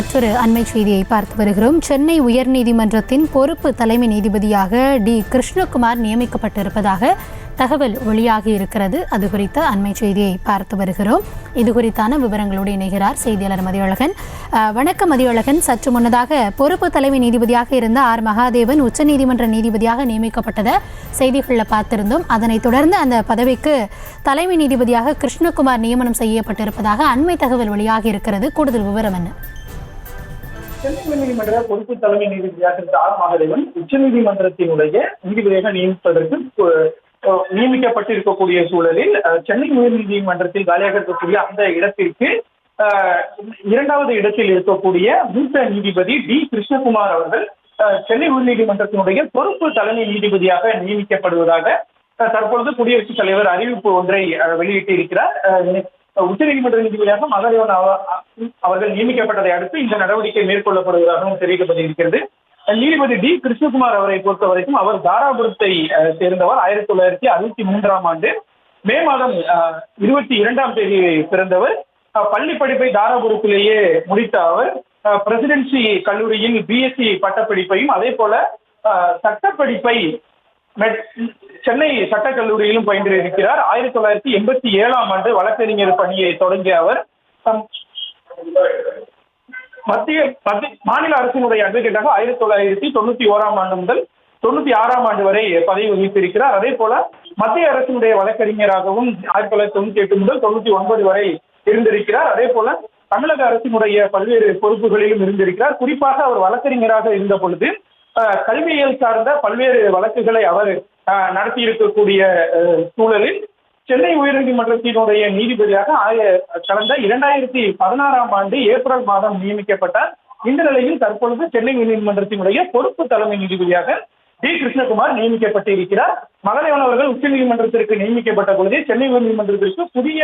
மற்றொரு அண்மை செய்தியை பார்த்து வருகிறோம். சென்னை உயர்நீதிமன்றத்தின் பொறுப்பு தலைமை நீதிபதியாக டி கிருஷ்ணகுமார் நியமிக்கப்பட்டிருப்பதாக தகவல் வெளியாகி இருக்கிறது. அது குறித்த அண்மை செய்தியை பார்த்து வருகிறோம். இது குறித்தான விவரங்களோடு இணைகிறார் செய்தியாளர் மதியழகன். வணக்கம் மதியழகன். சற்று முன்னதாக பொறுப்பு தலைமை நீதிபதியாக இருந்த ஆர் மகாதேவன் உச்சநீதிமன்ற நீதிபதியாக நியமிக்கப்பட்டதை செய்திகளில் பார்த்திருந்தோம். அதனைத் தொடர்ந்து அந்த பதவிக்கு தலைமை நீதிபதியாக கிருஷ்ணகுமார் நியமனம் செய்யப்பட்டிருப்பதாக அண்மை தகவல் வெளியாகி இருக்கிறது. கூடுதல் விவரம் என்ன? சென்னை உயர்நீதிமன்ற பொறுப்பு தலைமை நீதிபதியாக இருந்த ஆர் மகாதேவன் உச்சநீதிமன்றத்தினுடைய நீதிபதியாக நியமிக்கப்பட்டிருக்கக்கூடிய சூழலில் சென்னை உயர்நீதிமன்றத்தில் காலியாக இருக்கக்கூடிய அந்த இடத்திற்கு இரண்டாவது இடத்தில் இருக்கக்கூடிய மூத்த நீதிபதி டி கிருஷ்ணகுமார் அவர்கள் சென்னை உயர்நீதிமன்றத்தினுடைய பொறுப்பு தலைமை நீதிபதியாக நியமிக்கப்படுவதாக தற்பொழுது குடியரசுத் தலைவர் அறிவிப்பு ஒன்றை வெளியிட்டிருக்கிறார். உச்சநீதிமன்ற நீதிபதியாக மகாதேவன் அவர்கள் நியமிக்கப்பட்டதை அடுத்து இந்த நடவடிக்கை மேற்கொள்ளப்படுவதாகவும் தெரிவிக்கப்பட்டிருக்கிறது. நீதிபதி டி கிருஷ்ணகுமார் அவரை பொறுத்த வரைக்கும் அவர் தாராபுரத்தை சேர்ந்தவர். 1963 மே மாதம் 22 பிறந்தவர். பள்ளி படிப்பை தாராபுரத்திலேயே முடித்த அவர் பிரசிடென்சி கல்லூரியில் பிஎஸ்சி பட்டப்படிப்பையும் அதே போல சட்டப்படிப்பை சென்னை சட்டக்கல்லூரியிலும் பயின்றிருக்கிறார். 1987 வழக்கறிஞர் பணியை தொடங்கிய அவர் மாநில அரசினுடைய அட்வொகேட்டாக 1991 முதல் 96 வரை பதவி வகித்திருக்கிறார். அதே போல மத்திய அரசினுடைய வழக்கறிஞராகவும் 1998 முதல் 99 வரை இருந்திருக்கிறார். அதே போல தமிழக அரசினுடைய பல்வேறு பொறுப்புகளிலும் இருந்திருக்கிறார். குறிப்பாக அவர் வழக்கறிஞராக இருந்த பொழுது கல்வியியல் சார்ந்த பல்வேறு வழக்குகளை அவர் நடத்தியிருக்கக்கூடிய சூழலில் சென்னை உயர்நீதிமன்றத்தினுடைய நீதிபதியாக கடந்த 2016 ஏப்ரல் மாதம் நியமிக்கப்பட்டார். இந்த நிலையில் தற்பொழுது சென்னை உயர்நீதிமன்றத்தினுடைய பொறுப்பு தலைமை நீதிபதியாக டி கிருஷ்ணகுமார் நியமிக்கப்பட்டிருக்கிறார். மகாதேவன் அவர்கள் உச்சநீதிமன்றத்திற்கு நியமிக்கப்பட்ட பொழுதே சென்னை உயர்நீதிமன்றத்திற்கு புதிய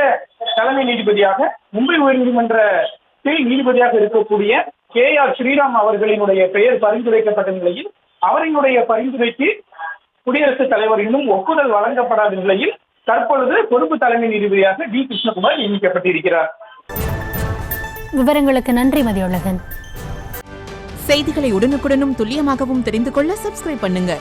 தலைமை நீதிபதியாக மும்பை உயர்நீதிமன்றத்தில் நீதிபதியாக இருக்கக்கூடிய KR ஸ்ரீராம் அவர்களினுடைய பெயர் பரிந்துரைக்கப்பட்ட நிலையில் அவரினுடைய பரிந்துரைக்கு குடியரசுத் தலைவர் இன்னும் ஒப்புதல் வழங்கப்படாத நிலையில் தற்பொழுது பொறுப்பு தலைமை நீதிபதியாக டி கிருஷ்ணகுமார் நியமிக்கப்பட்டிருக்கிறார். விவரங்களுக்கு நன்றி மதியழகன். செய்திகளை உடனுக்குடனும் துல்லியமாகவும் தெரிந்து கொள்ள சப்ஸ்கிரைப் பண்ணுங்க.